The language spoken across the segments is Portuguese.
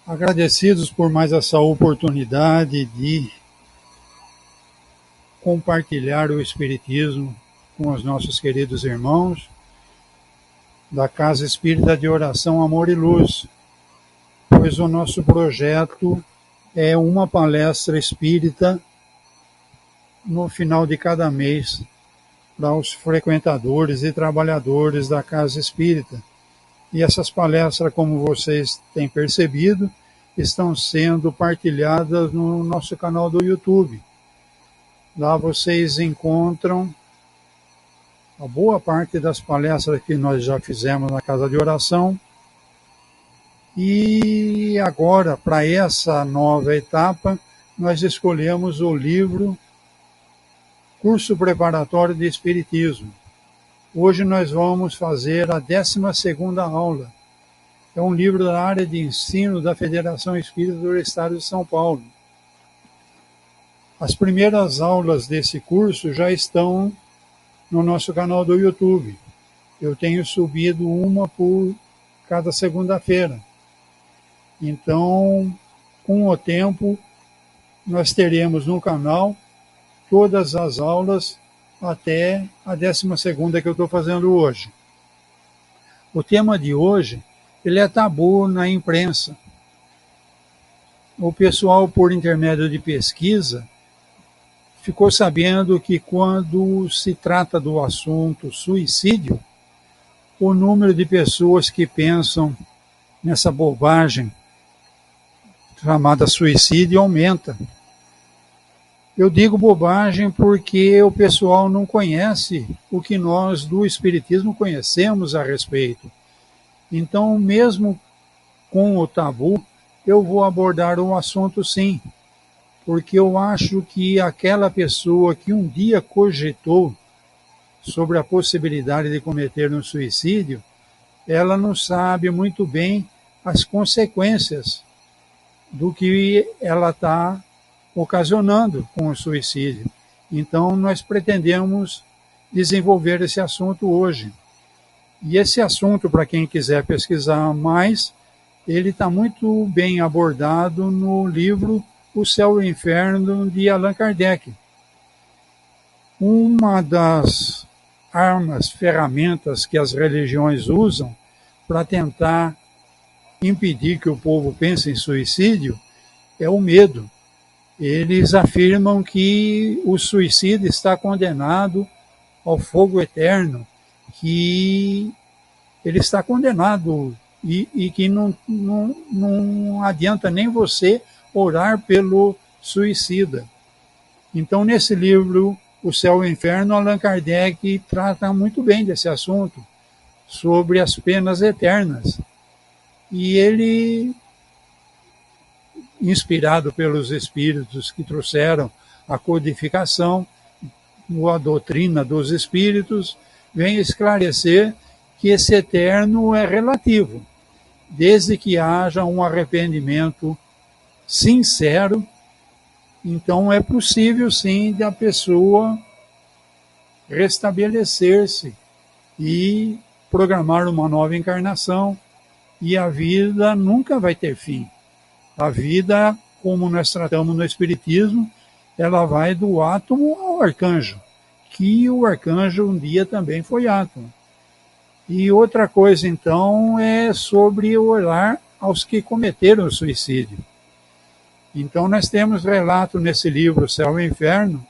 Agradecidos por mais essa oportunidade de compartilhar o Espiritismo com os nossos queridos irmãos da Casa Espírita de Oração, Amor e Luz, pois o nosso projeto é uma palestra espírita no final de cada mês para os frequentadores e trabalhadores da Casa Espírita. E essas palestras, como vocês têm percebido, estão sendo partilhadas no nosso canal do YouTube. Lá vocês encontram a boa parte das palestras que nós já fizemos na Casa de Oração. E agora, para essa nova etapa, nós escolhemos o livro Curso Preparatório de Espiritismo. Hoje nós vamos fazer a 12ª aula. É um livro da área de ensino da Federação Espírita do Estado de São Paulo. As primeiras aulas desse curso já estão no nosso canal do YouTube. Eu tenho subido uma por cada segunda-feira. Então, com o tempo, nós teremos no canal todas as aulas até a 12ª que eu estou fazendo hoje. O tema de hoje, ele é tabu na imprensa. O pessoal, por intermédio de pesquisa, ficou sabendo que quando se trata do assunto suicídio, o número de pessoas que pensam nessa bobagem chamada suicídio aumenta. Eu digo bobagem porque o pessoal não conhece o que nós do Espiritismo conhecemos a respeito. Então, mesmo com o tabu, eu vou abordar o assunto sim, porque eu acho que aquela pessoa que um dia cogitou sobre a possibilidade de cometer um suicídio, ela não sabe muito bem as consequências do que ela está ocasionando com o suicídio. Então, nós pretendemos desenvolver esse assunto hoje. E esse assunto, para quem quiser pesquisar mais, ele está muito bem abordado no livro O Céu e o Inferno, de Allan Kardec. Uma das armas, ferramentas que as religiões usam para tentar impedir que o povo pense em suicídio é o medo. Eles afirmam que o suicida está condenado ao fogo eterno, que ele está condenado e que não adianta nem você orar pelo suicida. Então, nesse livro, O Céu e o Inferno, Allan Kardec trata muito bem desse assunto, sobre as penas eternas. E ele, inspirado pelos espíritos que trouxeram a codificação, a doutrina dos espíritos, vem esclarecer que esse eterno é relativo, desde que haja um arrependimento sincero. Então é possível sim da pessoa restabelecer-se e programar uma nova encarnação, e a vida nunca vai ter fim. A vida, como nós tratamos no Espiritismo, ela vai do átomo ao arcanjo, que o arcanjo um dia também foi átomo. E outra coisa, então, é sobre orar aos que cometeram o suicídio. Então, nós temos relato nesse livro, Céu e Inferno,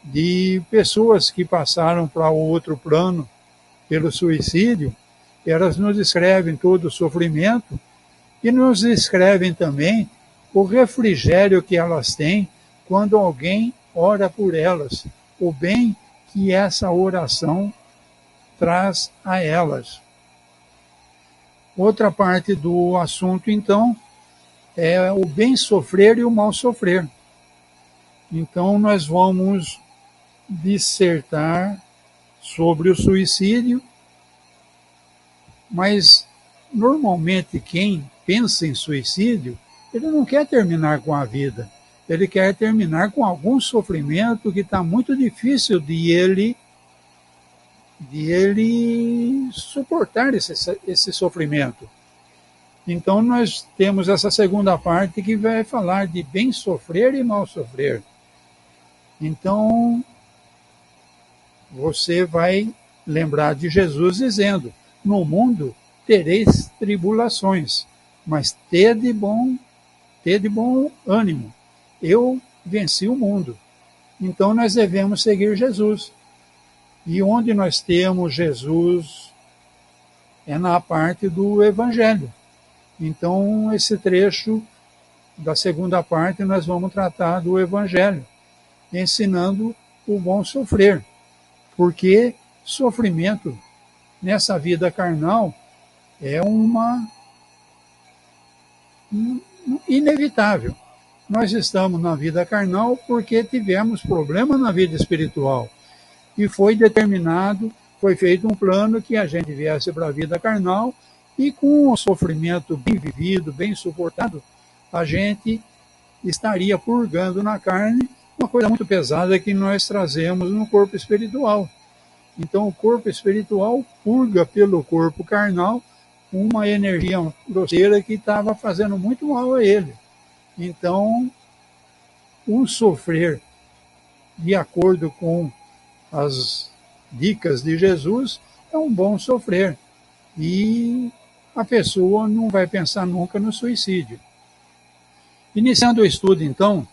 de pessoas que passaram para o outro plano pelo suicídio. Elas nos descrevem todo o sofrimento e nos descrevem também o refrigério que elas têm quando alguém ora por elas, o bem que essa oração traz a elas. Outra parte do assunto, então, é o bem sofrer e o mal sofrer. Então, nós vamos dissertar sobre o suicídio, mas normalmente quem pensa em suicídio, ele não quer terminar com a vida, ele quer terminar com algum sofrimento que está muito difícil de ele suportar esse sofrimento. Então nós temos essa segunda parte que vai falar de bem sofrer e mal sofrer. Então você vai lembrar de Jesus dizendo: no mundo tereis tribulações, mas tede bom ânimo. Eu venci o mundo. Então nós devemos seguir Jesus. E onde nós temos Jesus é na parte do Evangelho. Então esse trecho da segunda parte nós vamos tratar do Evangelho, ensinando o bom sofrer. Porque sofrimento nessa vida carnal é inevitável. Nós estamos na vida carnal porque tivemos problema na vida espiritual. E foi determinado, foi feito um plano que a gente viesse para a vida carnal e com o sofrimento bem vivido, bem suportado, a gente estaria purgando na carne uma coisa muito pesada que nós trazemos no corpo espiritual. Então o corpo espiritual purga pelo corpo carnal uma energia grosseira que estava fazendo muito mal a ele. Então, um sofrer de acordo com as dicas de Jesus é um bom sofrer. E a pessoa não vai pensar nunca no suicídio. Iniciando o estudo, então,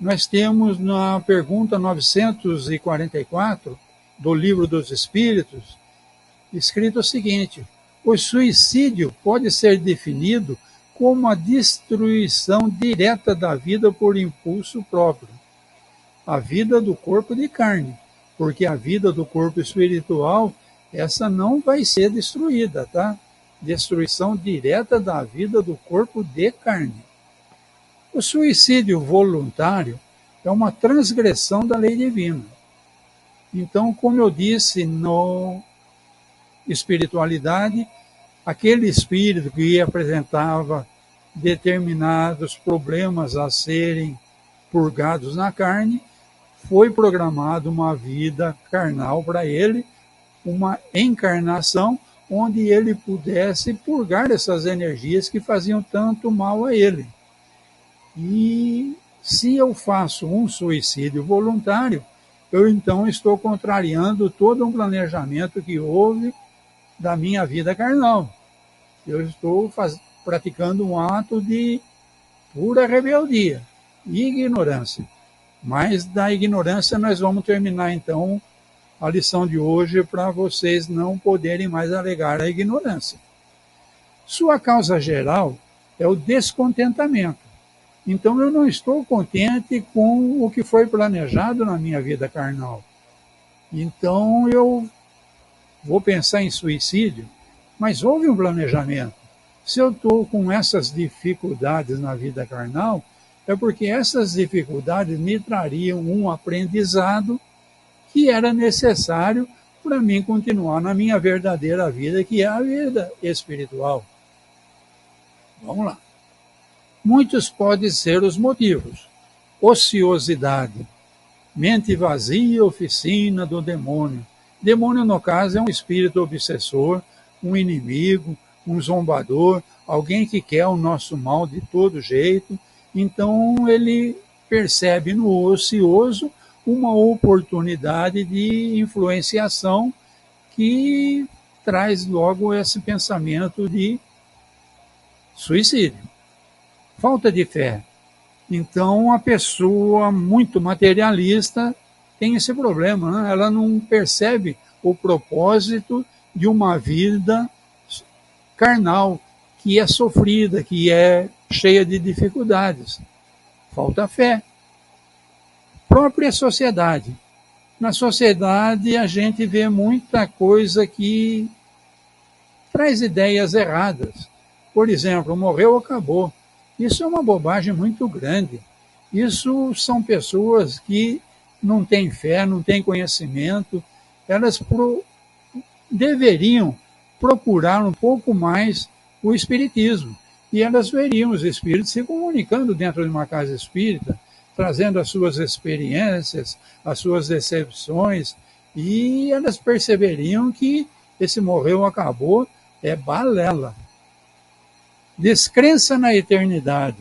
nós temos na pergunta 944 do Livro dos Espíritos, escrito o seguinte: o suicídio pode ser definido como a destruição direta da vida por impulso próprio. A vida do corpo de carne, porque a vida do corpo espiritual, essa não vai ser destruída, tá? Destruição direta da vida do corpo de carne. O suicídio voluntário é uma transgressão da lei divina. Então, como eu disse no espiritualidade, aquele espírito que apresentava determinados problemas a serem purgados na carne, foi programado uma vida carnal para ele, uma encarnação onde ele pudesse purgar essas energias que faziam tanto mal a ele. E se eu faço um suicídio voluntário, eu então estou contrariando todo um planejamento que houve da minha vida carnal. Eu estou praticando um ato de pura rebeldia e ignorância. Mas da ignorância nós vamos terminar então a lição de hoje para vocês não poderem mais alegar a ignorância. Sua causa geral é o descontentamento. Então eu não estou contente com o que foi planejado na minha vida carnal. Então eu vou pensar em suicídio, mas houve um planejamento. Se eu estou com essas dificuldades na vida carnal, é porque essas dificuldades me trariam um aprendizado que era necessário para mim continuar na minha verdadeira vida, que é a vida espiritual. Vamos lá. Muitos podem ser os motivos: ociosidade, mente vazia, oficina do demônio. Demônio, no caso, é um espírito obsessor, um inimigo, um zombador, alguém que quer o nosso mal de todo jeito. Então ele percebe no ocioso uma oportunidade de influenciação que traz logo esse pensamento de suicídio. Falta de fé. Então a pessoa muito materialista tem esse problema, né? Ela não percebe o propósito de uma vida carnal, que é sofrida, que é cheia de dificuldades. Falta fé. Própria sociedade. Na sociedade a gente vê muita coisa que traz ideias erradas. Por exemplo, morreu, acabou. Isso é uma bobagem muito grande. Isso são pessoas que não têm fé, não têm conhecimento. Elas deveriam procurar um pouco mais o espiritismo. E elas veriam os espíritos se comunicando dentro de uma casa espírita, trazendo as suas experiências, as suas decepções, e elas perceberiam que esse morreu, acabou, é balela. Descrença na eternidade.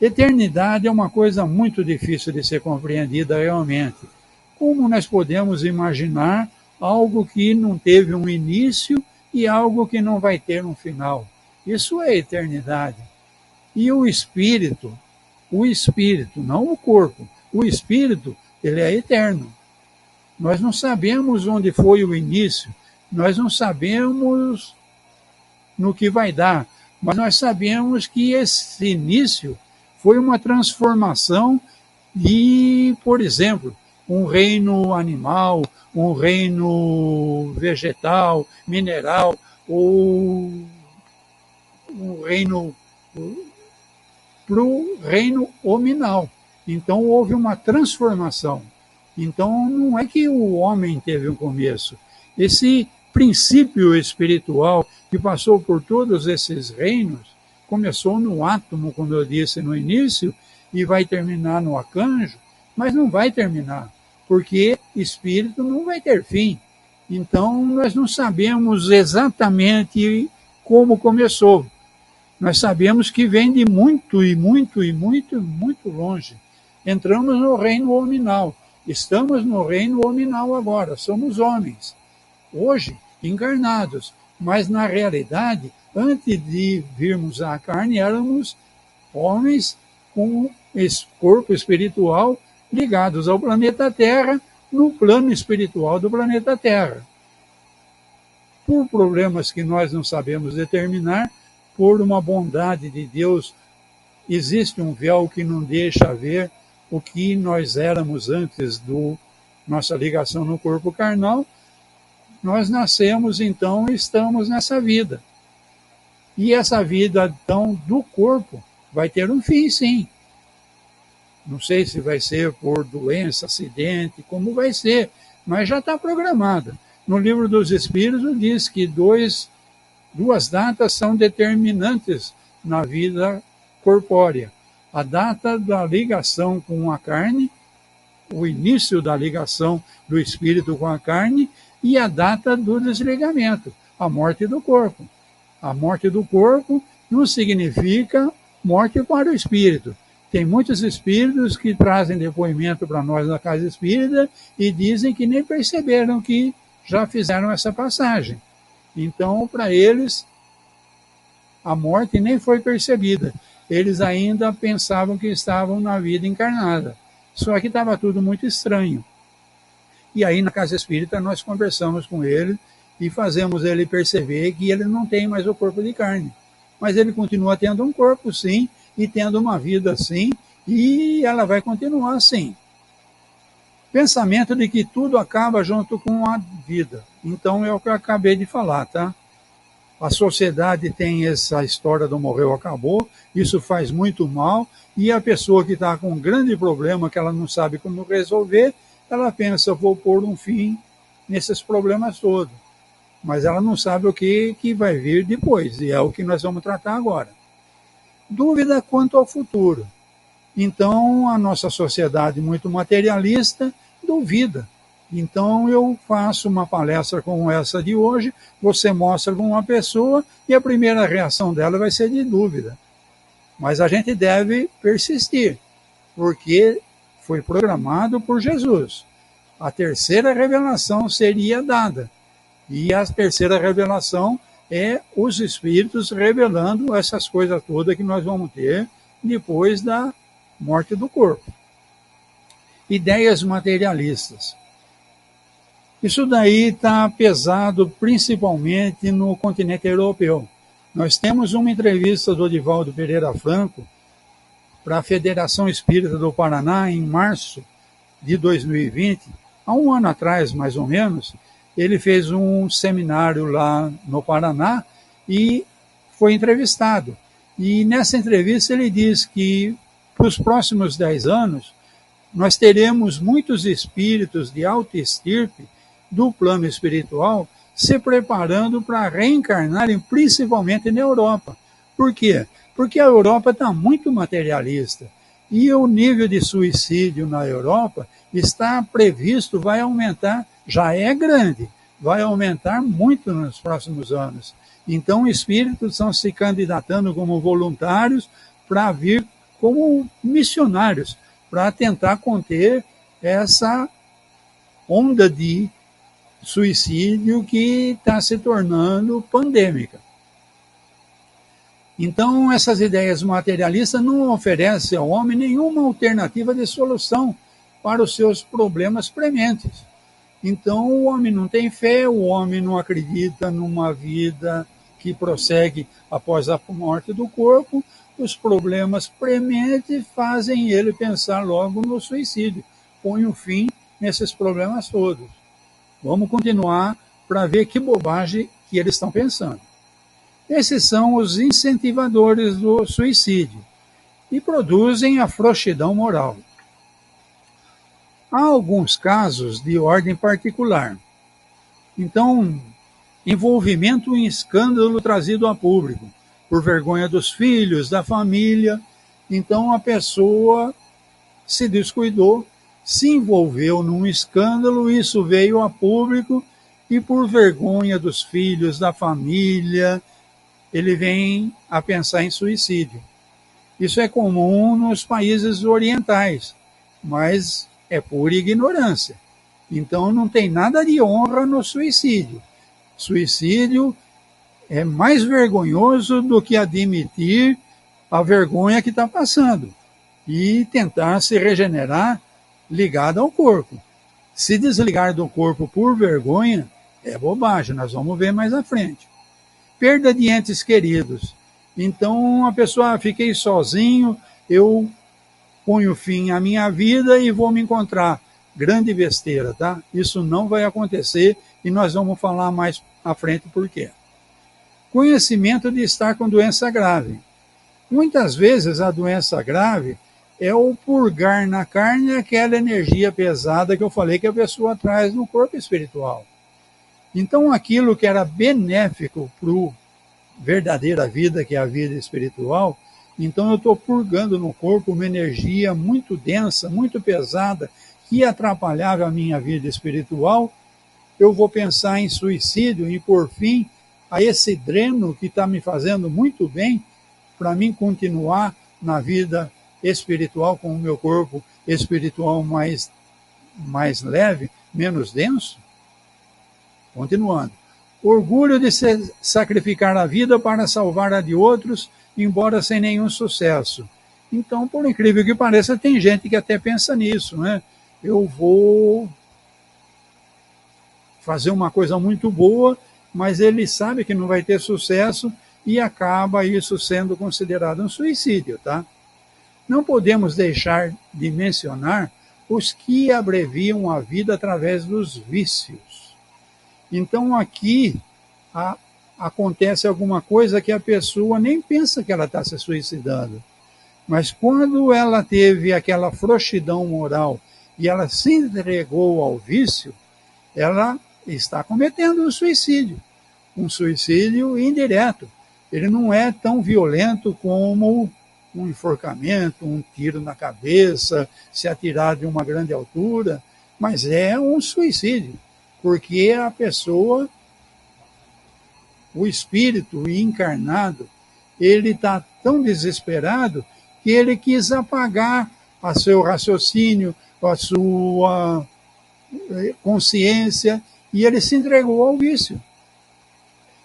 Eternidade é uma coisa muito difícil de ser compreendida realmente. Como nós podemos imaginar algo que não teve um início e algo que não vai ter um final? Isso é eternidade. E o espírito, não o corpo, o espírito, ele é eterno. Nós não sabemos onde foi o início, nós não sabemos no que vai dar, mas nós sabemos que esse início foi uma transformação de, por exemplo, um reino animal, um reino vegetal, mineral, ou um reino para o reino hominal. Então houve uma transformação. Então não é que o homem teve um começo. Esse princípio espiritual que passou por todos esses reinos, começou no átomo, como eu disse no início, e vai terminar no arcanjo, mas não vai terminar, porque espírito não vai ter fim. Então nós não sabemos exatamente como começou. Nós sabemos que vem de muito longe. Entramos no reino hominal. Estamos no reino hominal agora. Somos homens. Hoje, encarnados. Mas, na realidade, antes de virmos à carne, éramos homens com esse corpo espiritual ligados ao planeta Terra, no plano espiritual do planeta Terra. Por problemas que nós não sabemos determinar, por uma bondade de Deus, existe um véu que não deixa ver o que nós éramos antes da nossa ligação no corpo carnal. Nós nascemos, então, e estamos nessa vida. E essa vida, então, do corpo, vai ter um fim, sim. Não sei se vai ser por doença, acidente, como vai ser, mas já está programada. No Livro dos Espíritos diz que duas datas são determinantes na vida corpórea. A data da ligação com a carne, o início da ligação do espírito com a carne, e a data do desligamento, a morte do corpo. A morte do corpo não significa morte para o espírito. Tem muitos espíritos que trazem depoimento para nós na Casa Espírita e dizem que nem perceberam que já fizeram essa passagem. Então, para eles, a morte nem foi percebida. Eles ainda pensavam que estavam na vida encarnada. Só que estava tudo muito estranho. E aí, na Casa Espírita, nós conversamos com ele e fazemos ele perceber que ele não tem mais o corpo de carne. Mas ele continua tendo um corpo, sim, e tendo uma vida, sim, e ela vai continuar assim. Pensamento de que tudo acaba junto com a vida. Então, é o que eu acabei de falar, tá? A sociedade tem essa história do morreu, acabou, isso faz muito mal, e a pessoa que está com um grande problema que ela não sabe como resolver, ela pensa, vou pôr um fim nesses problemas todos. Mas ela não sabe o que vai vir depois, e é o que nós vamos tratar agora. Dúvida quanto ao futuro. Então, a nossa sociedade muito materialista duvida. Então, eu faço uma palestra como essa de hoje, você mostra para uma pessoa e a primeira reação dela vai ser de dúvida. Mas a gente deve persistir, porque foi programado por Jesus. A terceira revelação seria dada. E a terceira revelação é os espíritos revelando essas coisas todas que nós vamos ter depois da morte do corpo. Ideias materialistas. Isso daí está pesado principalmente no continente europeu. Nós temos uma entrevista do Divaldo Pereira Franco para a Federação Espírita do Paraná em março de 2020, há um ano atrás mais ou menos. Ele fez um seminário lá no Paraná e foi entrevistado. E nessa entrevista ele diz que para os próximos 10 anos nós teremos muitos espíritos de alta estirpe do plano espiritual se preparando para reencarnarem principalmente na Europa. Por quê? Porque a Europa está muito materialista e o nível de suicídio na Europa está previsto, vai aumentar, já é grande, vai aumentar muito nos próximos anos. Então, espíritos estão se candidatando como voluntários para vir como missionários, para tentar conter essa onda de suicídio que está se tornando pandêmica. Então, essas ideias materialistas não oferecem ao homem nenhuma alternativa de solução para os seus problemas prementes. Então, o homem não tem fé, o homem não acredita numa vida que prossegue após a morte do corpo. Os problemas prementes fazem ele pensar logo no suicídio. Põe um fim nesses problemas todos. Vamos continuar para ver que bobagem que eles estão pensando. Esses são os incentivadores do suicídio e produzem a frouxidão moral. Há alguns casos de ordem particular. Então, envolvimento em escândalo trazido a público, por vergonha dos filhos, da família. Então, a pessoa se descuidou, se envolveu num escândalo, isso veio a público e por vergonha dos filhos, da família, ele vem a pensar em suicídio. Isso é comum nos países orientais, mas é pura ignorância. Então não tem nada de honra no suicídio. Suicídio é mais vergonhoso do que admitir a vergonha que está passando e tentar se regenerar ligado ao corpo. Se desligar do corpo por vergonha é bobagem, nós vamos ver mais à frente. Perda de entes queridos. Então a pessoa, fiquei sozinho, eu ponho fim à minha vida e vou me encontrar. Grande besteira, tá? Isso não vai acontecer e nós vamos falar mais à frente por quê. Conhecimento de estar com doença grave. Muitas vezes a doença grave é o purgar na carne aquela energia pesada que eu falei que a pessoa traz no corpo espiritual. Então aquilo que era benéfico para a verdadeira vida, que é a vida espiritual, então eu estou purgando no corpo uma energia muito densa, muito pesada, que atrapalhava a minha vida espiritual. Eu vou pensar em suicídio e por fim a esse dreno que está me fazendo muito bem para mim continuar na vida espiritual com o meu corpo espiritual mais leve, menos denso. Continuando. Orgulho de sacrificar a vida para salvar a de outros, embora sem nenhum sucesso. Então, por incrível que pareça, tem gente que até pensa nisso, né? Eu vou fazer uma coisa muito boa, mas ele sabe que não vai ter sucesso e acaba isso sendo considerado um suicídio, tá? Não podemos deixar de mencionar os que abreviam a vida através dos vícios. Então aqui acontece alguma coisa que a pessoa nem pensa que ela está se suicidando. Mas quando ela teve aquela frouxidão moral e ela se entregou ao vício, ela está cometendo um suicídio indireto. Ele não é tão violento como um enforcamento, um tiro na cabeça, se atirar de uma grande altura, mas é um suicídio. Porque a pessoa, o espírito encarnado, ele está tão desesperado que ele quis apagar o seu raciocínio, a sua consciência, e ele se entregou ao vício.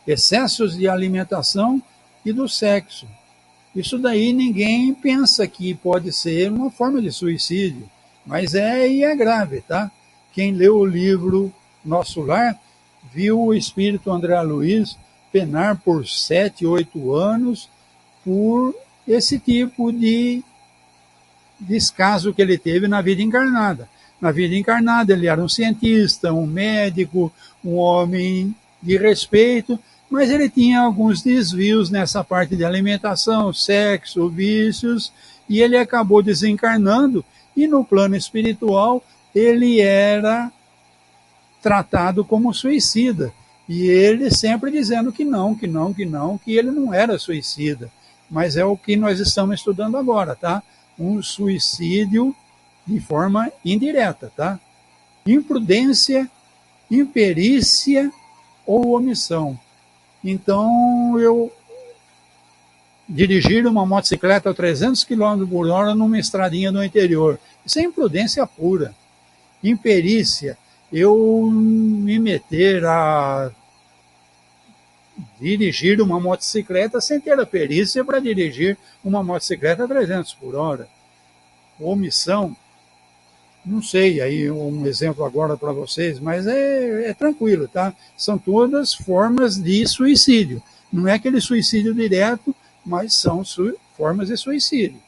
Excessos de alimentação e do sexo. Isso daí ninguém pensa que pode ser uma forma de suicídio, mas é grave, tá? Quem leu o livro Nosso Lar, viu o espírito André Luiz penar por 7, 8 anos por esse tipo de descaso que ele teve na vida encarnada. Na vida encarnada ele era um cientista, um médico, um homem de respeito, mas ele tinha alguns desvios nessa parte de alimentação, sexo, vícios, e ele acabou desencarnando e no plano espiritual ele era tratado como suicida. E ele sempre dizendo que não, que ele não era suicida. Mas é o que nós estamos estudando agora, tá? Um suicídio de forma indireta, tá? Imprudência, imperícia ou omissão. Então, eu dirigir uma motocicleta a 300 km por hora numa estradinha no interior. Isso é imprudência pura. Imperícia, eu me meter a dirigir uma motocicleta sem ter a perícia para dirigir uma motocicleta a 300 por hora. Omissão, não sei, aí um exemplo agora para vocês, mas é tranquilo, tá? São todas formas de suicídio. Não é aquele suicídio direto, mas são formas de suicídio.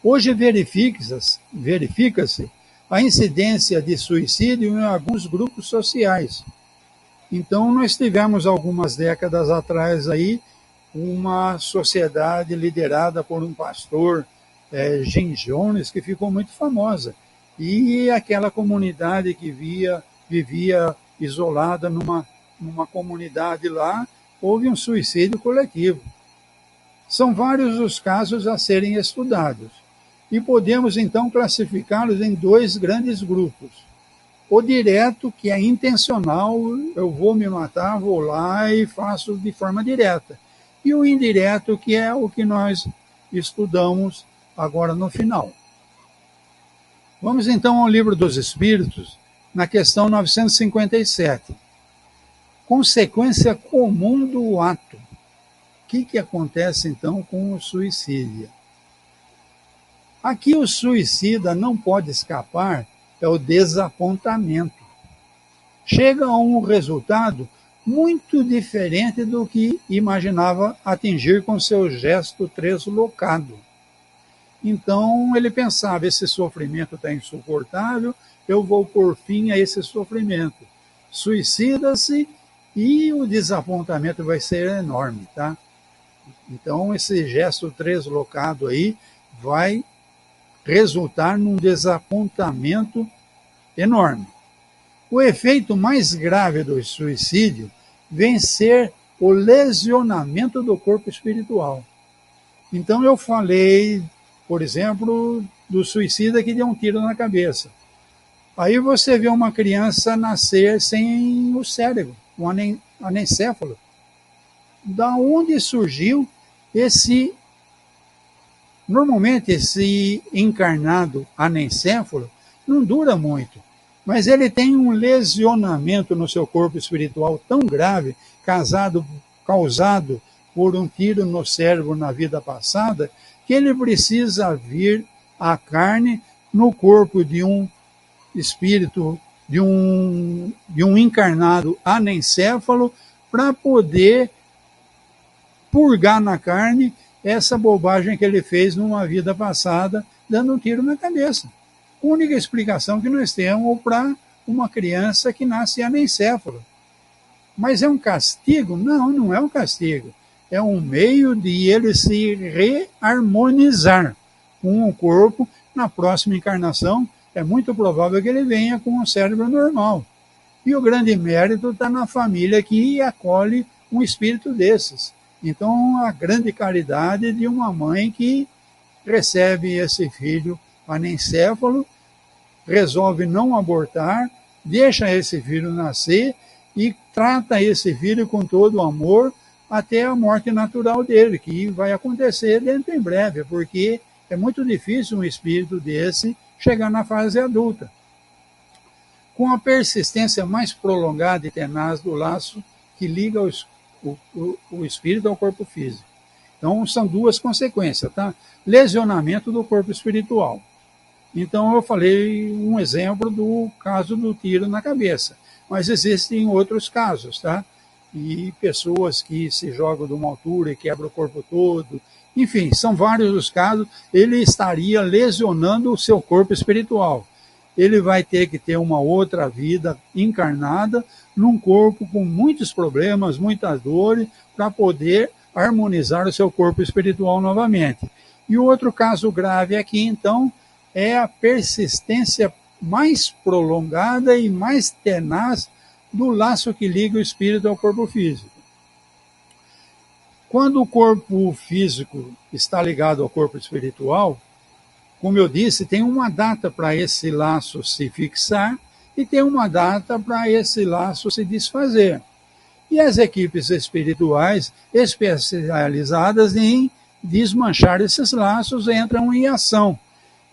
Hoje verifica-se a incidência de suicídio em alguns grupos sociais. Então, nós tivemos algumas décadas atrás aí uma sociedade liderada por um pastor, Jim Jones, que ficou muito famosa. E aquela comunidade que vivia isolada numa comunidade lá, houve um suicídio coletivo. São vários os casos a serem estudados. E podemos, então, classificá-los em dois grandes grupos. O direto, que é intencional, eu vou me matar, vou lá e faço de forma direta. E o indireto, que é o que nós estudamos agora no final. Vamos então ao Livro dos Espíritos, na questão 957. Consequência comum do ato. O que acontece então com o suicídio? Aqui o suicida não pode escapar é o desapontamento. Chega a um resultado muito diferente do que imaginava atingir com seu gesto translocado. Então ele pensava, esse sofrimento está insuportável, eu vou pôr fim a esse sofrimento. Suicida-se e o desapontamento vai ser enorme, tá? Então esse gesto translocado aí vai resultar num desapontamento enorme. O efeito mais grave do suicídio vem ser o lesionamento do corpo espiritual. Então eu falei, por exemplo, do suicida que deu um tiro na cabeça. Aí você vê uma criança nascer sem o cérebro, um anencéfalo. Da onde surgiu esse... Normalmente, esse encarnado anencéfalo não dura muito, mas ele tem um lesionamento no seu corpo espiritual tão grave, causado por um tiro no cérebro na vida passada, que ele precisa vir à carne no corpo de um espírito, de um encarnado anencéfalo, para poder purgar na carne essa bobagem que ele fez numa vida passada, dando um tiro na cabeça. Única explicação que nós temos para uma criança que nasce anencéfalo. Mas é um castigo? Não, não é um castigo. É um meio de ele se reharmonizar com o corpo. Na próxima encarnação, é muito provável que ele venha com um cérebro normal. E o grande mérito está na família que acolhe um espírito desses. Então, a grande caridade de uma mãe que recebe esse filho anencéfalo, resolve não abortar, deixa esse filho nascer e trata esse filho com todo o amor até a morte natural dele, que vai acontecer dentro em breve, porque é muito difícil um espírito desse chegar na fase adulta. Com a persistência mais prolongada e tenaz do laço que liga o espírito ao corpo físico. Então, são duas consequências, tá? Lesionamento do corpo espiritual. Então, eu falei um exemplo do caso do tiro na cabeça, mas existem outros casos, tá? E pessoas que se jogam de uma altura e quebram o corpo todo. Enfim, são vários os casos. Ele estaria lesionando o seu corpo espiritual. Ele vai ter que ter uma outra vida encarnada num corpo com muitos problemas, muitas dores, para poder harmonizar o seu corpo espiritual novamente. E o outro caso grave aqui, então, é a persistência mais prolongada e mais tenaz do laço que liga o espírito ao corpo físico. Quando o corpo físico está ligado ao corpo espiritual, como eu disse, tem uma data para esse laço se fixar e tem uma data para esse laço se desfazer. E as equipes espirituais especializadas em desmanchar esses laços entram em ação.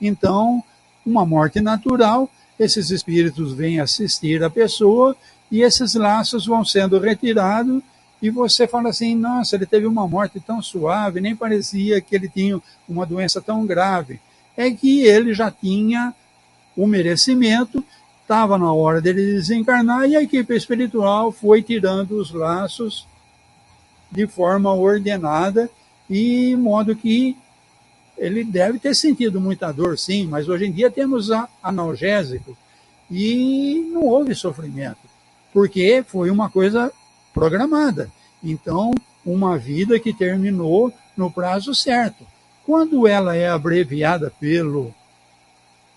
Então, uma morte natural, esses espíritos vêm assistir a pessoa e esses laços vão sendo retirados e você fala assim, nossa, ele teve uma morte tão suave, nem parecia que ele tinha uma doença tão grave. É que ele já tinha o merecimento, estava na hora dele desencarnar e a equipe espiritual foi tirando os laços de forma ordenada e modo que ele deve ter sentido muita dor, sim, mas hoje em dia temos analgésico e não houve sofrimento, porque foi uma coisa programada. Então, uma vida que terminou no prazo certo. Quando ela é abreviada pelo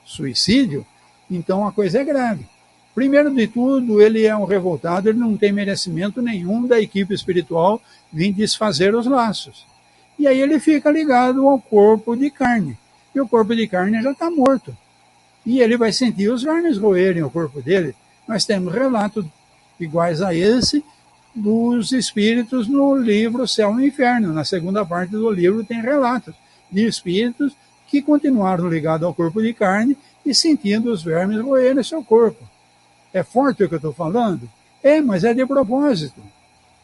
suicídio, então a coisa é grave. Primeiro de tudo, ele é um revoltado, ele não tem merecimento nenhum da equipe espiritual vir desfazer os laços. E aí ele fica ligado ao corpo de carne. E o corpo de carne já está morto. E ele vai sentir os vermes roerem o corpo dele. Nós temos relatos iguais a esse dos espíritos no livro Céu e Inferno. Na segunda parte do livro tem relatos de espíritos que continuaram ligados ao corpo de carne e sentindo os vermes roerem seu corpo. É forte o que eu estou falando? É, mas é de propósito.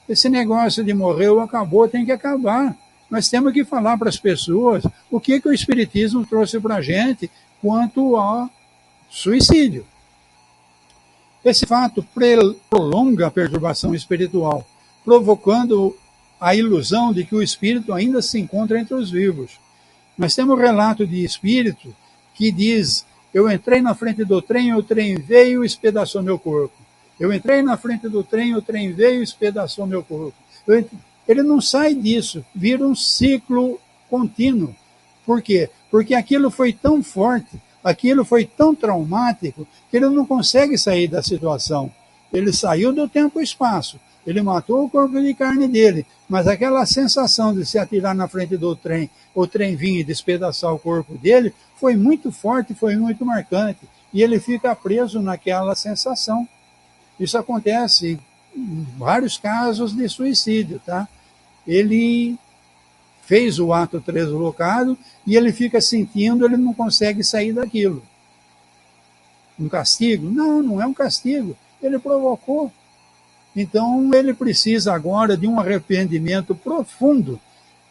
Esse negócio de morrer ou acabou tem que acabar. Nós temos que falar para as pessoas o que o Espiritismo trouxe para a gente quanto ao suicídio. Esse fato prolonga a perturbação espiritual, provocando a ilusão de que o espírito ainda se encontra entre os vivos. Nós temos um relato de espírito que diz, eu entrei na frente do trem, o trem veio e espedaçou meu corpo. Eu entrei na frente do trem, o trem veio e espedaçou meu corpo. Ele não sai disso, vira um ciclo contínuo. Por quê? Porque aquilo foi tão forte, aquilo foi tão traumático, que ele não consegue sair da situação. Ele saiu do tempo e espaço, ele matou o corpo de carne dele, mas aquela sensação de se atirar na frente do trem, o trem vinha e despedaçar o corpo dele, foi muito forte, foi muito marcante, e ele fica preso naquela sensação. Isso acontece em vários casos de suicídio, tá? Ele fez o ato translocado e ele fica sentindo, ele não consegue sair daquilo. Um castigo? Não, não é um castigo. Ele provocou. Então, ele precisa agora de um arrependimento profundo.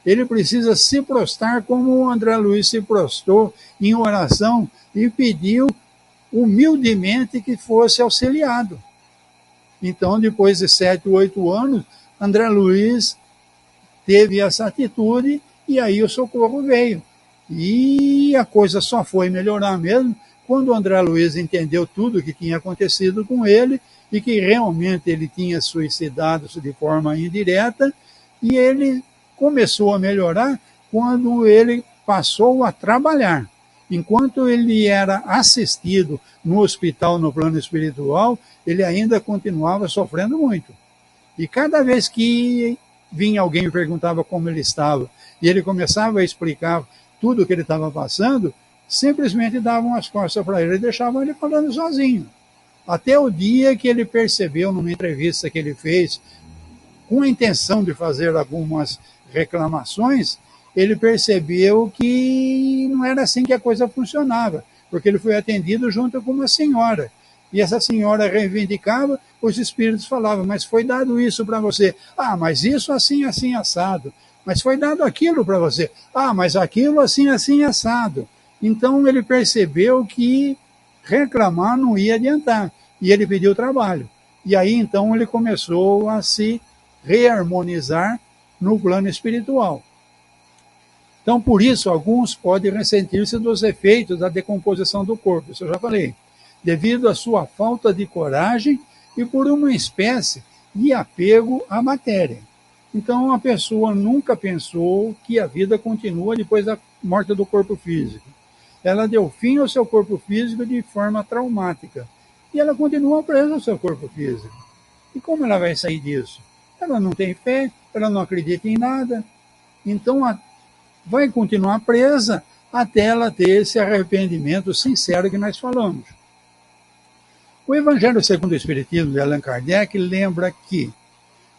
Ele precisa se prostrar como o André Luiz se prostrou em oração e pediu humildemente que fosse auxiliado. Então, depois de 7, 8 anos, André Luiz teve essa atitude e aí o socorro veio. E a coisa só foi melhorar mesmo quando o André Luiz entendeu tudo o que tinha acontecido com ele e que realmente ele tinha suicidado-se de forma indireta, e ele começou a melhorar quando ele passou a trabalhar. Enquanto ele era assistido no hospital, no plano espiritual, ele ainda continuava sofrendo muito. E cada vez que vinha alguém e perguntava como ele estava, e ele começava a explicar tudo o que ele estava passando, simplesmente davam as costas para ele e deixavam ele falando sozinho. Até o dia que ele percebeu, numa entrevista que ele fez, com a intenção de fazer algumas reclamações, ele percebeu que não era assim que a coisa funcionava, porque ele foi atendido junto com uma senhora. E essa senhora reivindicava, os espíritos falavam, mas foi dado isso para você. Ah, mas isso assim, assim, assado. Mas foi dado aquilo para você. Ah, mas aquilo assim, assim, assado. Então ele percebeu que reclamar não ia adiantar. E ele pediu trabalho. E aí então ele começou a se reharmonizar no plano espiritual. Então, por isso, alguns podem ressentir-se dos efeitos da decomposição do corpo, isso eu já falei, devido à sua falta de coragem e por uma espécie de apego à matéria. Então, a pessoa nunca pensou que a vida continua depois da morte do corpo físico. Ela deu fim ao seu corpo físico de forma traumática. E ela continua presa ao seu corpo físico. E como ela vai sair disso? Ela não tem fé, ela não acredita em nada. Então, vai continuar presa até ela ter esse arrependimento sincero que nós falamos. O Evangelho segundo o Espiritismo de Allan Kardec lembra que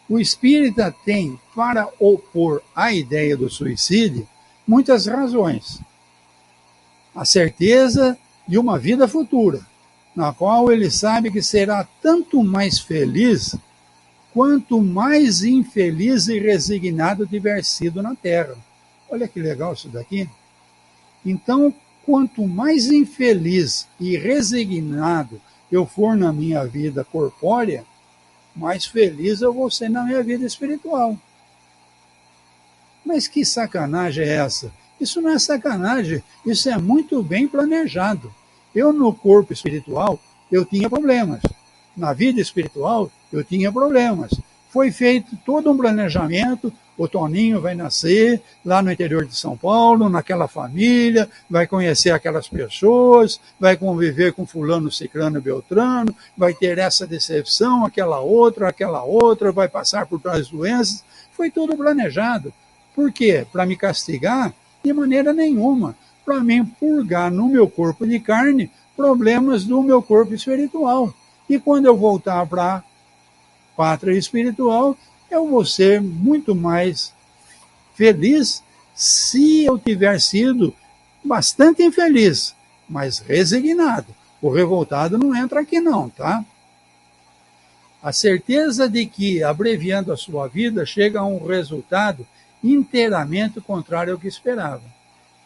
O espírita tem, para opor à ideia do suicídio, muitas razões. A certeza de uma vida futura, na qual ele sabe que será tanto mais feliz quanto mais infeliz e resignado tiver sido na Terra. Olha que legal isso daqui. Então, quanto mais infeliz e resignado eu for na minha vida corpórea, mais feliz eu vou ser na minha vida espiritual. Mas que sacanagem é essa? Isso não é sacanagem, isso é muito bem planejado. Eu, no corpo espiritual, eu tinha problemas. Na vida espiritual, eu tinha problemas. Foi feito todo um planejamento, o Toninho vai nascer lá no interior de São Paulo, naquela família, vai conhecer aquelas pessoas, vai conviver com fulano, ciclano, beltrano, vai ter essa decepção, aquela outra, vai passar por tais doenças. Foi tudo planejado. Por quê? Para me castigar? De maneira nenhuma. Para mim purgar no meu corpo de carne problemas do meu corpo espiritual. E quando eu voltar para a pátria espiritual, eu vou ser muito mais feliz se eu tiver sido bastante infeliz, mas resignado. O revoltado não entra aqui não, tá? A certeza de que, abreviando a sua vida, chega a um resultado inteiramente contrário ao que esperava.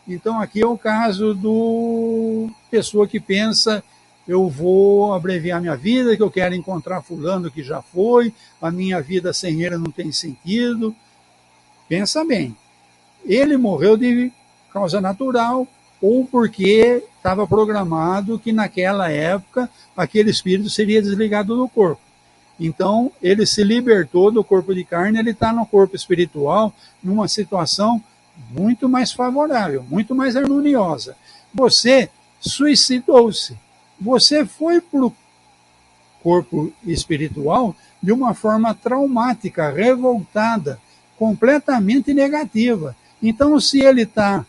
Então aqui é o caso do pessoa que pensa, eu vou abreviar minha vida, que eu quero encontrar fulano que já foi, a minha vida sem ele não tem sentido. Pensa bem, ele morreu de causa natural ou porque estava programado que naquela época aquele espírito seria desligado do corpo. Então ele se libertou do corpo de carne, ele está no corpo espiritual, numa situação muito mais favorável, muito mais harmoniosa. Você suicidou-se. Você foi para o corpo espiritual de uma forma traumática, revoltada, completamente negativa. Então, se ele está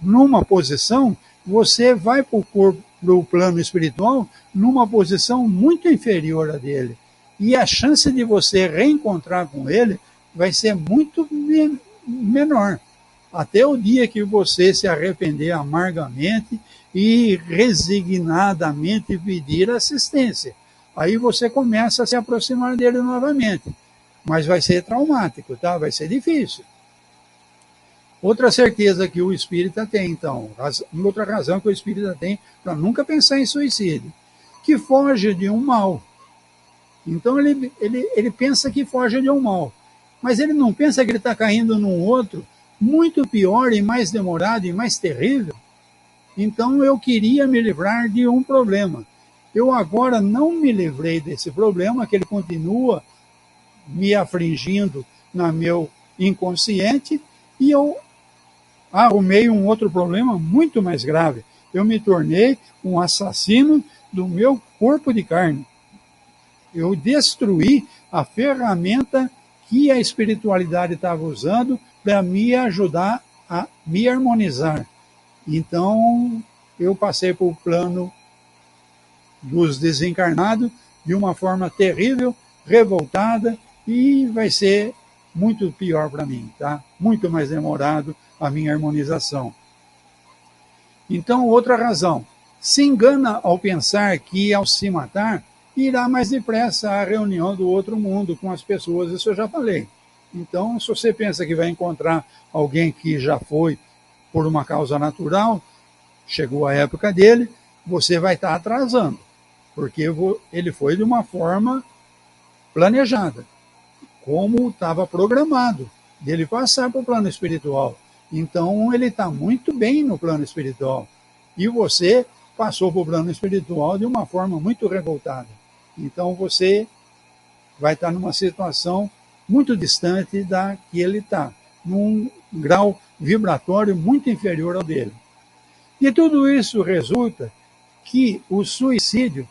numa posição, você vai para o plano espiritual numa posição muito inferior à dele. E a chance de você reencontrar com ele vai ser muito menor. Até o dia que você se arrepender amargamente e resignadamente pedir assistência. Aí você começa a se aproximar dele novamente. Mas vai ser traumático, tá? Vai ser difícil. Outra certeza que o espírita tem, então, outra razão que o espírita tem para nunca pensar em suicídio, que foge de um mal. Então ele pensa que foge de um mal, mas ele não pensa que ele está caindo num outro muito pior e mais demorado e mais terrível. Então eu queria me livrar de um problema. Eu agora não me livrei desse problema, que ele continua me afligindo no meu inconsciente, e eu arrumei um outro problema muito mais grave. Eu me tornei um assassino do meu corpo de carne. Eu destruí a ferramenta que a espiritualidade estava usando para me ajudar a me harmonizar. Então, eu passei para o plano dos desencarnados de uma forma terrível, revoltada, e vai ser muito pior para mim, tá? Muito mais demorado a minha harmonização. Então, outra razão, se engana ao pensar que ao se matar, irá mais depressa à reunião do outro mundo com as pessoas, isso eu já falei. Então, se você pensa que vai encontrar alguém que já foi por uma causa natural, chegou a época dele, você vai estar atrasando, porque ele foi de uma forma planejada, como estava programado, dele passar para o plano espiritual. Então, ele está muito bem no plano espiritual. E você passou para o plano espiritual de uma forma muito revoltada. Então, você vai estar numa situação muito distante da que ele está, num grau vibratório muito inferior ao dele. E tudo isso resulta que o suicídio,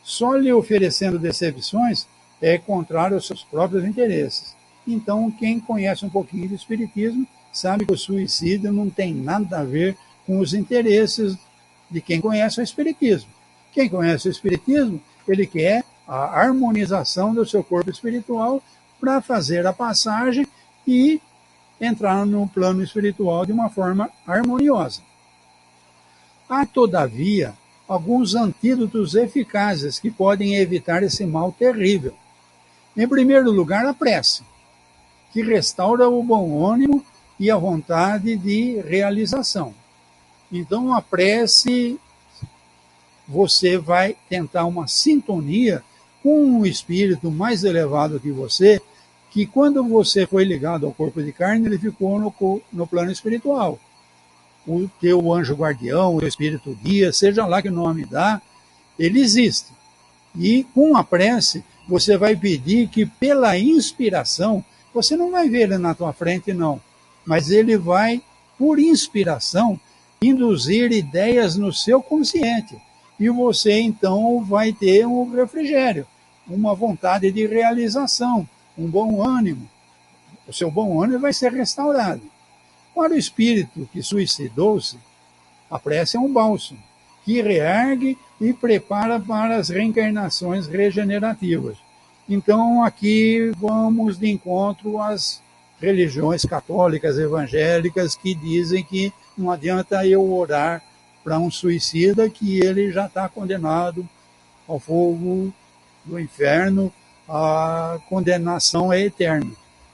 só lhe oferecendo decepções, é contrário aos seus próprios interesses. Então, quem conhece um pouquinho do espiritismo sabe que o suicídio não tem nada a ver com os interesses de quem conhece o espiritismo. Quem conhece o espiritismo, ele quer a harmonização do seu corpo espiritual para fazer a passagem e entrar no plano espiritual de uma forma harmoniosa. Há, todavia, alguns antídotos eficazes que podem evitar esse mal terrível. Em primeiro lugar, a prece, que restaura o bom ânimo e a vontade de realização. Então, a prece, você vai tentar uma sintonia com um espírito mais elevado que você, que quando você foi ligado ao corpo de carne, ele ficou no plano espiritual. O teu anjo guardião, o espírito guia, seja lá que nome dá, ele existe. E com a prece, você vai pedir que pela inspiração, você não vai ver ele na tua frente não, mas ele vai, por inspiração, induzir ideias no seu consciente. E você então vai ter um refrigério, uma vontade de realização, um bom ânimo. O seu bom ânimo vai ser restaurado. Para o espírito que suicidou-se, a prece é um bálsamo que reergue e prepara para as reencarnações regenerativas. Então, aqui vamos de encontro às religiões católicas, evangélicas, que dizem que não adianta eu orar para um suicida, que ele já está condenado ao fogo do inferno, a condenação é eterna.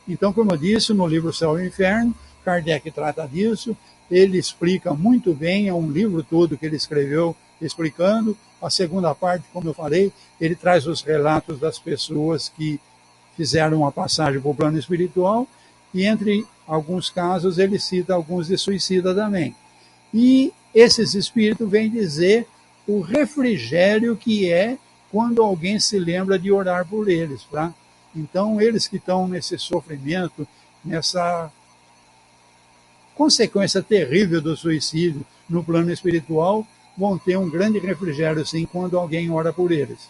Então, como eu disse, no livro Céu e Inferno, Kardec trata disso, ele explica muito bem, é um livro todo que ele escreveu explicando. A segunda parte, como eu falei, ele traz os relatos das pessoas que fizeram a passagem para o plano espiritual, e entre alguns casos ele cita alguns de suicida também. E esses espíritos vêm dizer o refrigério que é quando alguém se lembra de orar por eles, tá? Então, eles que estão nesse sofrimento, nessa consequência terrível do suicídio no plano espiritual, vão ter um grande refrigério, sim, quando alguém ora por eles.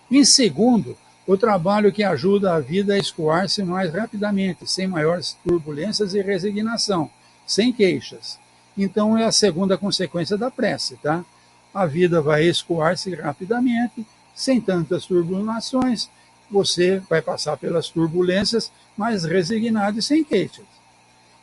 Em segundo, o trabalho que ajuda a vida a escoar-se mais rapidamente, sem maiores turbulências e resignação, sem queixas. Então, é a segunda consequência da prece, tá? A vida vai escoar-se rapidamente, sem tantas turbulações, você vai passar pelas turbulências, mas resignado e sem queixas.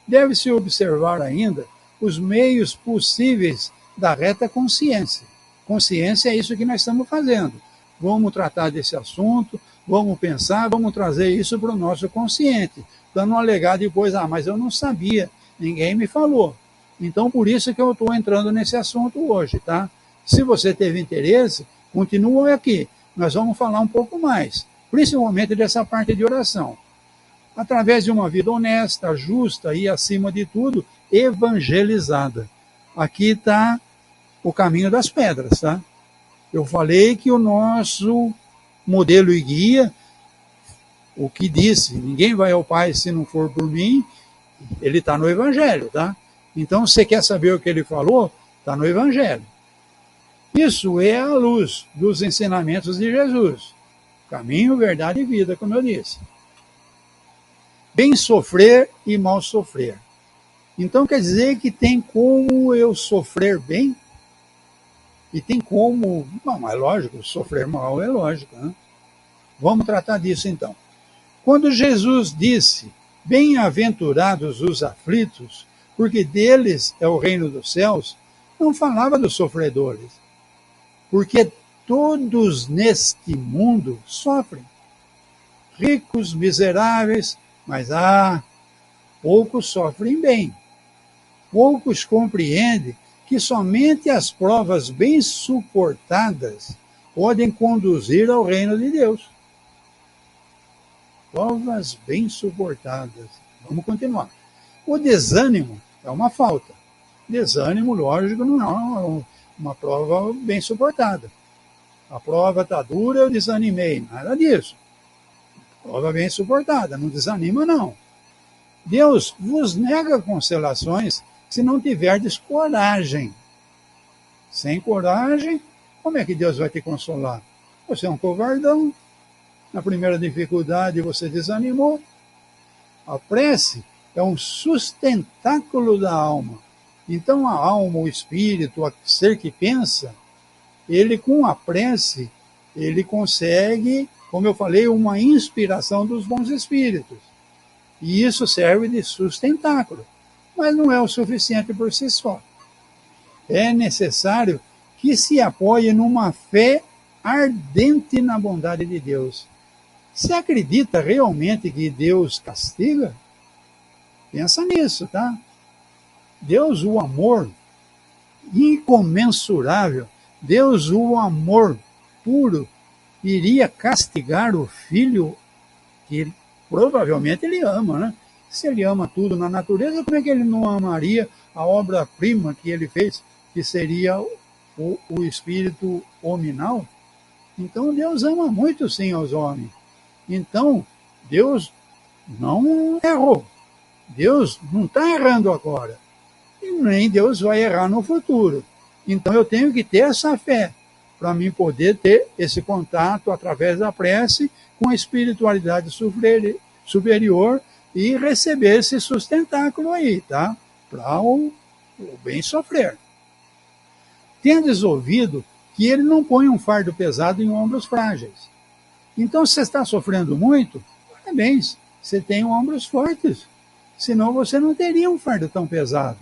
Deve-se observar ainda os meios possíveis da reta consciência. Consciência é isso que nós estamos fazendo. Vamos tratar desse assunto, vamos pensar, vamos trazer isso para o nosso consciente, para não alegar depois, mas eu não sabia, ninguém me falou. Então, por isso que eu estou entrando nesse assunto hoje, tá? Se você teve interesse, continua aqui. Nós vamos falar um pouco mais, principalmente dessa parte de oração. Através de uma vida honesta, justa e, acima de tudo, evangelizada. Aqui está o caminho das pedras, tá? Eu falei que o nosso modelo e guia, o que disse, ninguém vai ao Pai se não for por mim, ele está no Evangelho, tá? Então, se você quer saber o que ele falou, está no Evangelho. Isso é a luz dos ensinamentos de Jesus. Caminho, verdade e vida, como eu disse. Bem sofrer e mal sofrer. Então quer dizer que tem como eu sofrer bem? E tem como... Não, é lógico, sofrer mal é lógico, né? Vamos tratar disso então. Quando Jesus disse, bem-aventurados os aflitos, porque deles é o reino dos céus, não falava dos sofredores. Porque todos neste mundo sofrem. Ricos, miseráveis, mas poucos sofrem bem. Poucos compreendem que somente as provas bem suportadas podem conduzir ao reino de Deus. Provas bem suportadas. Vamos continuar. O desânimo é uma falta. Desânimo, lógico, não é uma prova bem suportada. A prova está dura, eu desanimei. Nada disso. Prova bem suportada, não desanima não. Deus vos nega consolações se não tiverdes coragem. Sem coragem, como é que Deus vai te consolar? Você é um covardão. Na primeira dificuldade você desanimou. A prece é um sustentáculo da alma. Então a alma, o espírito, o ser que pensa, ele com a prece, ele consegue como eu falei, uma inspiração dos bons espíritos. E isso serve de sustentáculo, mas não é o suficiente por si só. É necessário que se apoie numa fé ardente na bondade de Deus. Você acredita realmente que Deus castiga? Pensa nisso, tá? Deus, o amor incomensurável, Deus, o amor puro, iria castigar o filho que provavelmente ele ama, né? Se ele ama tudo na natureza, como é que ele não amaria a obra-prima que ele fez, que seria o espírito hominal? Então Deus ama muito sim aos homens. Então Deus não errou. Deus não está errando agora. E nem Deus vai errar no futuro. Então eu tenho que ter essa fé para mim poder ter esse contato através da prece com a espiritualidade superior e receber esse sustentáculo aí, tá? Para o bem sofrer. Tendes ouvido que ele não põe um fardo pesado em ombros frágeis. Então, se você está sofrendo muito, parabéns, você tem ombros fortes. Senão você não teria um fardo tão pesado.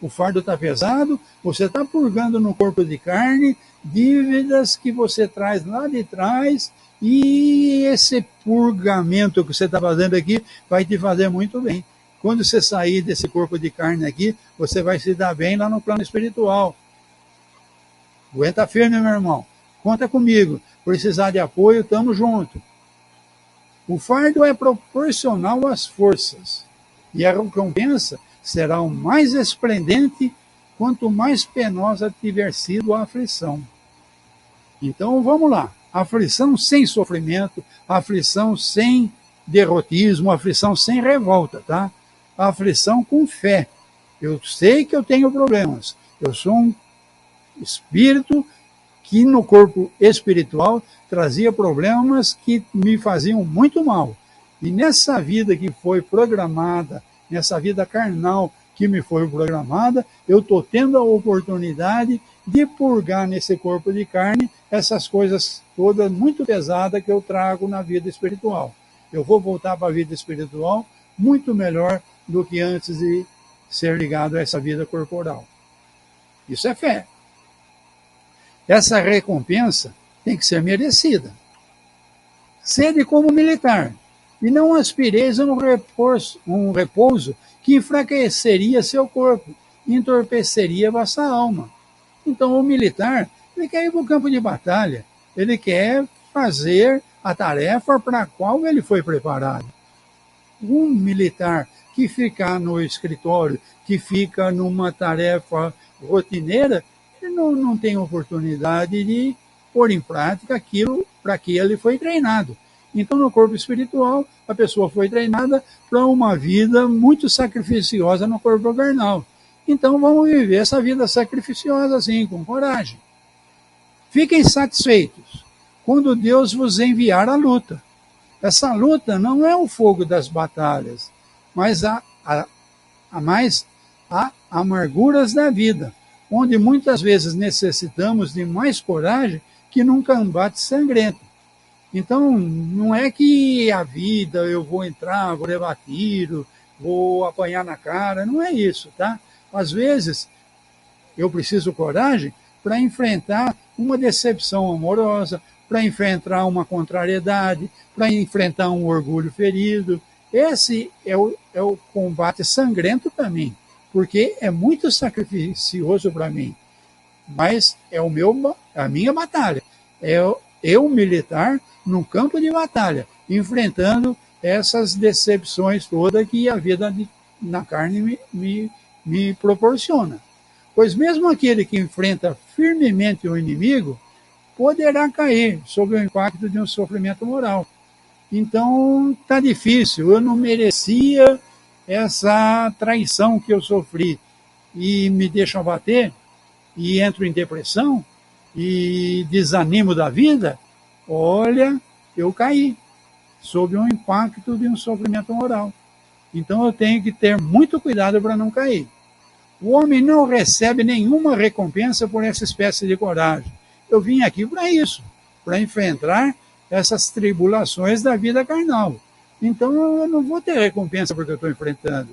O fardo está pesado, você está purgando no corpo de carne dívidas que você traz lá de trás, e esse purgamento que você está fazendo aqui vai te fazer muito bem. Quando você sair desse corpo de carne aqui, você vai se dar bem lá no plano espiritual. Aguenta firme, meu irmão. Conta comigo. Precisar de apoio, tamo junto. O fardo é proporcional às forças, e a recompensa será o mais esplendente quanto mais penosa tiver sido a aflição. Então vamos lá. Aflição sem sofrimento, aflição sem derrotismo, aflição sem revolta, tá? Aflição com fé. Eu sei que eu tenho problemas. Eu sou um espírito que no corpo espiritual trazia problemas que me faziam muito mal. E nessa vida que foi programada, nessa vida carnal que me foi programada, eu estou tendo a oportunidade de purgar nesse corpo de carne essas coisas todas muito pesadas que eu trago na vida espiritual. Eu vou voltar para a vida espiritual muito melhor do que antes de ser ligado a essa vida corporal. Isso é fé. Essa recompensa tem que ser merecida. Sede como militar, e não aspireis a um repouso que enfraqueceria seu corpo, entorpeceria vossa alma. Então o militar, ele quer ir para o campo de batalha, ele quer fazer a tarefa para a qual ele foi preparado. Um militar que fica no escritório, que fica numa tarefa rotineira, ele não tem oportunidade de pôr em prática aquilo para que ele foi treinado. Então, no corpo espiritual, a pessoa foi treinada para uma vida muito sacrificiosa no corpo carnal. Então, vamos viver essa vida sacrificiosa assim, com coragem. Fiquem satisfeitos quando Deus vos enviar a luta. Essa luta não é o fogo das batalhas, mas mais amarguras da vida, onde muitas vezes necessitamos de mais coragem que num combate sangrento. Então, não é que a vida, eu vou entrar, vou levar tiro, vou apanhar na cara, não é isso, tá? Às vezes, eu preciso de coragem para enfrentar uma decepção amorosa, para enfrentar uma contrariedade, para enfrentar um orgulho ferido. Esse é o combate sangrento para mim, porque é muito sacrificioso para mim, mas é a minha batalha. Eu militar no campo de batalha, enfrentando essas decepções todas que a vida na carne me proporciona. Pois mesmo aquele que enfrenta firmemente o inimigo poderá cair sob o impacto de um sofrimento moral. Então está difícil, eu não merecia essa traição que eu sofri e me deixam bater e entro em depressão e desanimo da vida. Olha, eu caí sob o impacto de um sofrimento moral. Então eu tenho que ter muito cuidado para não cair. O homem não recebe nenhuma recompensa por essa espécie de coragem. Eu vim aqui para isso, para enfrentar essas tribulações da vida carnal. Então eu não vou ter recompensa porque eu estou enfrentando.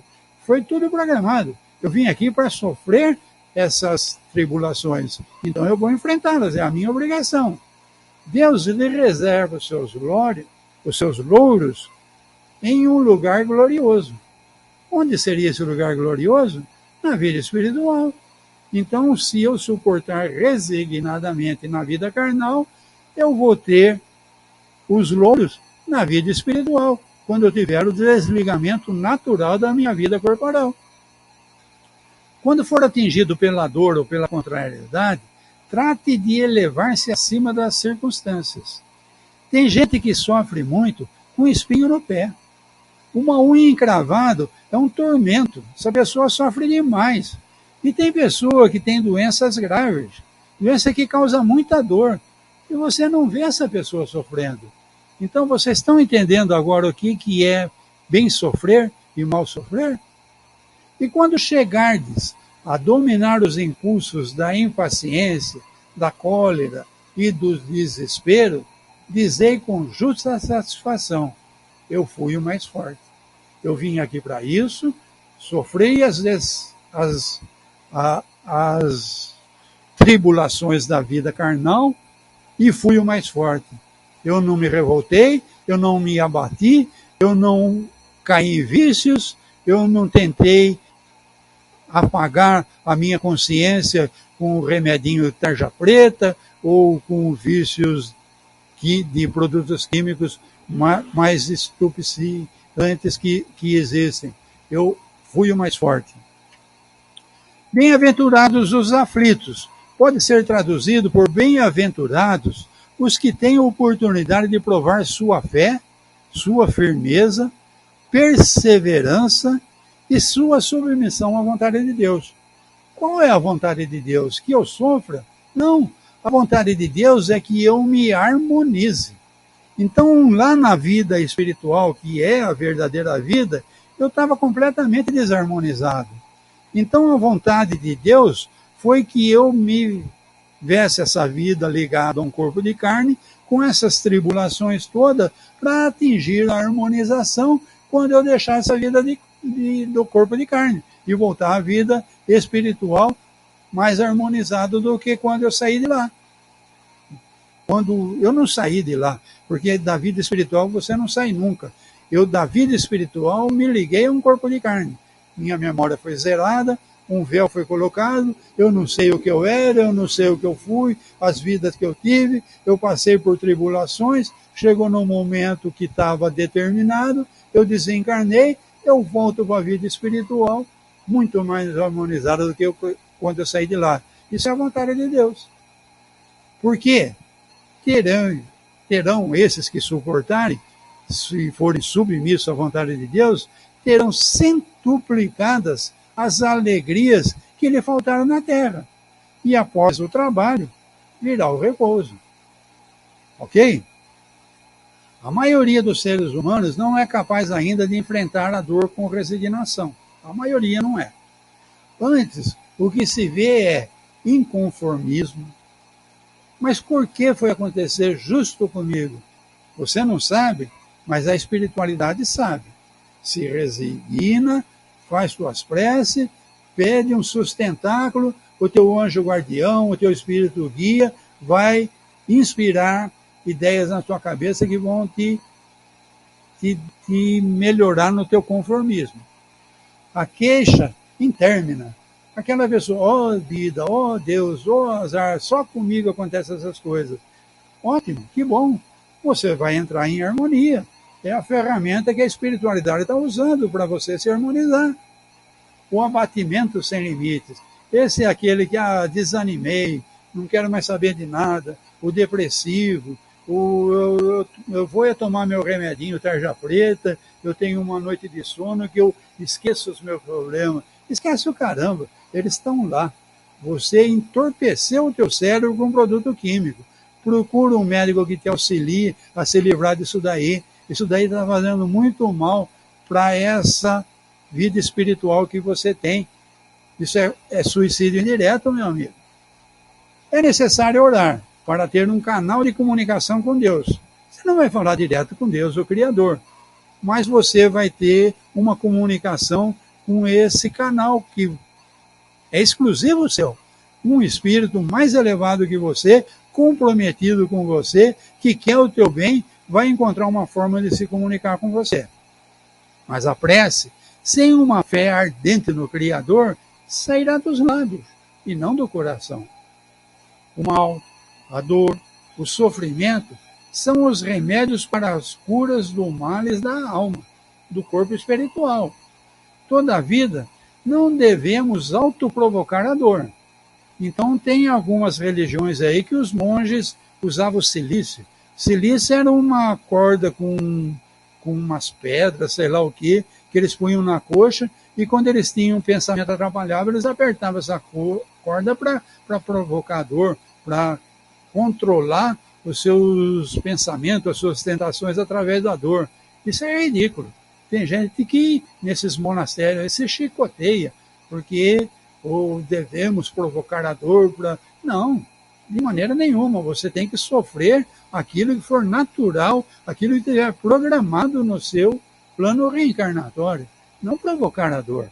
Foi tudo programado. Eu vim aqui para sofrer essas tribulações. Então eu vou enfrentá-las, é a minha obrigação. Deus lhe reserva os seus louros em um lugar glorioso. Onde seria esse lugar glorioso? Na vida espiritual. Então, se eu suportar resignadamente na vida carnal, eu vou ter os louros na vida espiritual, quando eu tiver o desligamento natural da minha vida corporal. Quando for atingido pela dor ou pela contrariedade, trate de elevar-se acima das circunstâncias. Tem gente que sofre muito com espinho no pé. Uma unha encravada é um tormento. Essa pessoa sofre demais. E tem pessoa que tem doenças graves, doença que causa muita dor. E você não vê essa pessoa sofrendo. Então vocês estão entendendo agora o que é bem sofrer e mal sofrer? E quando chegardes a dominar os impulsos da impaciência, da cólera e do desespero, dizei com justa satisfação: eu fui o mais forte. Eu vim aqui para isso, sofri as tribulações da vida carnal e fui o mais forte. Eu não me revoltei, eu não me abati, eu não caí em vícios, eu não tentei apagar a minha consciência com o remedinho tarja preta ou com vícios de produtos químicos mais estupefacientes que existem. Eu fui o mais forte. Bem-aventurados os aflitos. Pode ser traduzido por bem-aventurados os que têm a oportunidade de provar sua fé, sua firmeza, perseverança e sua submissão à vontade de Deus. Qual é a vontade de Deus? Que eu sofra? Não. A vontade de Deus é que eu me harmonize. Então, lá na vida espiritual, que é a verdadeira vida, eu estava completamente desarmonizado. Então, a vontade de Deus foi que eu me viesse essa vida ligada a um corpo de carne, com essas tribulações todas, para atingir a harmonização quando eu deixar essa vida do corpo de carne e voltar à vida espiritual mais harmonizado do que quando eu saí de lá. Quando eu não saí de lá, porque da vida espiritual você não sai nunca. Eu, da vida espiritual, me liguei a um corpo de carne. Minha memória foi zerada, um véu foi colocado, eu não sei o que eu era, eu não sei o que eu fui, as vidas que eu tive, eu passei por tribulações, chegou num momento que estava determinado, eu desencarnei, eu volto para a vida espiritual, muito mais harmonizada do que quando eu saí de lá. Isso é a vontade de Deus. Por quê? Terão esses que suportarem, se forem submissos à vontade de Deus, terão centuplicadas as alegrias que lhe faltaram na terra. E após o trabalho, virá o repouso. Ok? A maioria dos seres humanos não é capaz ainda de enfrentar a dor com resignação. A maioria não é. Antes, o que se vê é inconformismo. Mas por que foi acontecer justo comigo? Você não sabe, mas a espiritualidade sabe. Se resigna, faz suas preces, pede um sustentáculo, o teu anjo guardião, o teu espírito guia, vai inspirar ideias na tua cabeça que vão te melhorar no teu conformismo. A queixa intermina. Aquela pessoa, ó vida, ó Deus, ó azar, só comigo acontecem essas coisas. Ótimo, que bom. Você vai entrar em harmonia. É a ferramenta que a espiritualidade está usando para você se harmonizar. O abatimento sem limites. Esse é aquele que desanimei, não quero mais saber de nada. O depressivo, eu vou tomar meu remedinho tarja preta, eu tenho uma noite de sono que eu esqueço os meus problemas. Esquece o caramba, eles estão lá. Você entorpeceu o teu cérebro com um produto químico. Procura um médico que te auxilie a se livrar disso daí. Isso daí está fazendo muito mal para essa vida espiritual que você tem. Isso é suicídio indireto, meu amigo. É necessário orar para ter um canal de comunicação com Deus. Você não vai falar direto com Deus, o Criador, mas você vai ter uma comunicação com esse canal que é exclusivo seu. Um espírito mais elevado que você, comprometido com você, que quer o teu bem, vai encontrar uma forma de se comunicar com você. Mas a prece, sem uma fé ardente no Criador, sairá dos lábios e não do coração. O mal, a dor, o sofrimento são os remédios para as curas do males da alma, do corpo espiritual. Toda a vida não devemos autoprovocar a dor. Então tem algumas religiões aí que os monges usavam silício. Silício era uma corda com umas pedras, sei lá o que eles punham na coxa, e quando eles tinham um pensamento atrapalhado, eles apertavam essa corda para provocar dor, para controlar os seus pensamentos, as suas tentações através da dor. Isso é ridículo. Tem gente que nesses monastérios se chicoteia, porque ou devemos provocar a dor para... Não, de maneira nenhuma. Você tem que sofrer aquilo que for natural, aquilo que estiver programado no seu plano reencarnatório, não provocar a dor.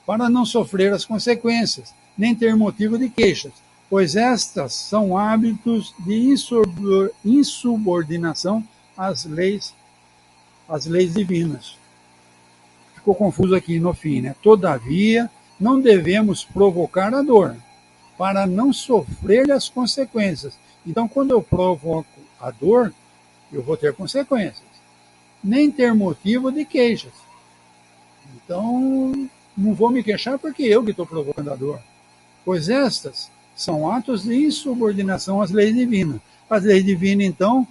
Para não sofrer as consequências, nem ter motivo de queixas, pois estas são hábitos de insubordinação às leis divinas. Ficou confuso aqui no fim, né? Todavia, não devemos provocar a dor, para não sofrer as consequências. Então, quando eu provoco a dor, eu vou ter consequências. Nem ter motivo de queixas. Então, não vou me queixar porque eu que estou provocando a dor. Pois estas são atos de insubordinação às leis divinas. As leis divinas, então,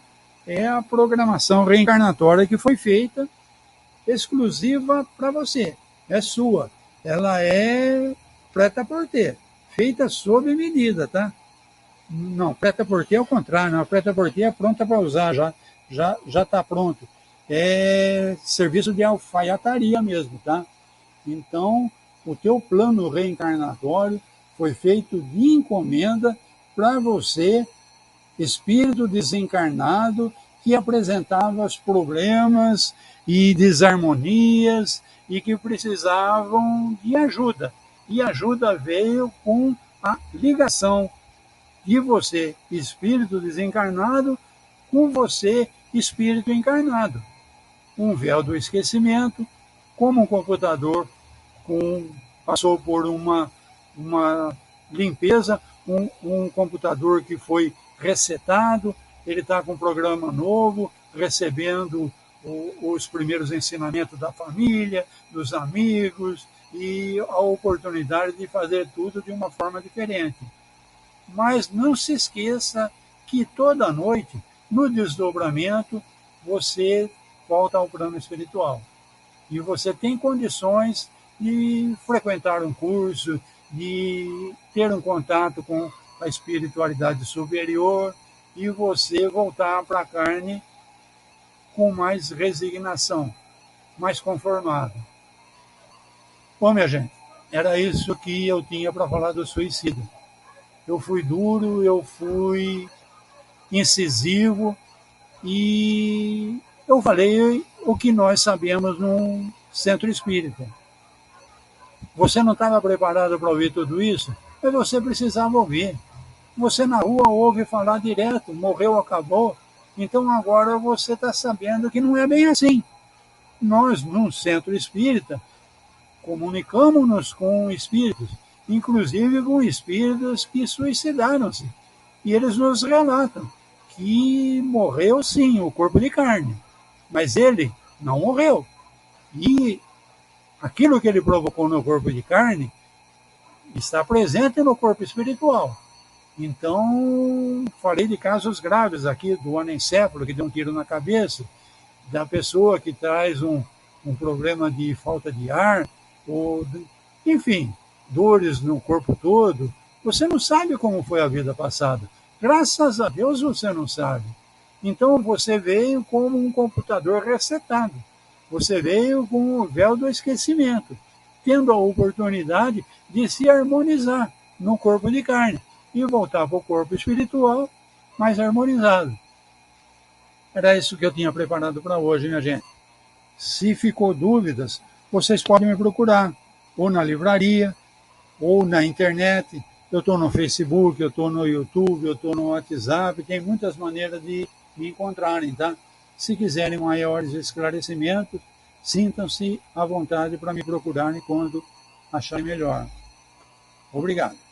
é a programação reencarnatória que foi feita exclusiva para você. É sua. Ela é prêt-à-porter, feita sob medida, tá? Não, prêt-à-porter é o contrário. Não, prêt-à-porter é pronta para usar, já está pronto. É serviço de alfaiataria mesmo, tá? Então, o teu plano reencarnatório foi feito de encomenda para você, espírito desencarnado, que apresentava os problemas e desarmonias e que precisavam de ajuda. E a ajuda veio com a ligação de você, espírito desencarnado, com você, espírito encarnado. Um véu do esquecimento, como um computador passou por uma limpeza, um computador que foi resetado, ele está com um programa novo, recebendo os primeiros ensinamentos da família, dos amigos, e a oportunidade de fazer tudo de uma forma diferente. Mas não se esqueça que toda noite, no desdobramento, você volta ao plano espiritual. E você tem condições de frequentar um curso, de ter um contato com a espiritualidade superior e você voltar para a carne com mais resignação, mais conformado. Bom, minha gente, era isso que eu tinha para falar do suicídio. Eu fui duro, eu fui incisivo e eu falei o que nós sabemos num centro espírita. Você não estava preparado para ouvir tudo isso, mas você precisava ouvir. Você na rua ouve falar direto, morreu, acabou. Então agora você está sabendo que não é bem assim. Nós, num centro espírita, comunicamos-nos com espíritos, inclusive com espíritos que suicidaram-se. E eles nos relatam que morreu sim o corpo de carne, mas ele não morreu. E aquilo que ele provocou no corpo de carne está presente no corpo espiritual. Então, falei de casos graves aqui, do anencefalo que deu um tiro na cabeça, da pessoa que traz um problema de falta de ar, enfim, dores no corpo todo. Você não sabe como foi a vida passada. Graças a Deus você não sabe. Então você veio como um computador resetado. Você veio com o véu do esquecimento, tendo a oportunidade de se harmonizar no corpo de carne e voltar para o corpo espiritual mais harmonizado. Era isso que eu tinha preparado para hoje, minha gente. Se ficou dúvidas, vocês podem me procurar, ou na livraria, ou na internet. Eu estou no Facebook, eu estou no YouTube, eu estou no WhatsApp, tem muitas maneiras de me encontrarem, tá? Se quiserem maiores esclarecimentos, sintam-se à vontade para me procurarem quando acharem melhor. Obrigado.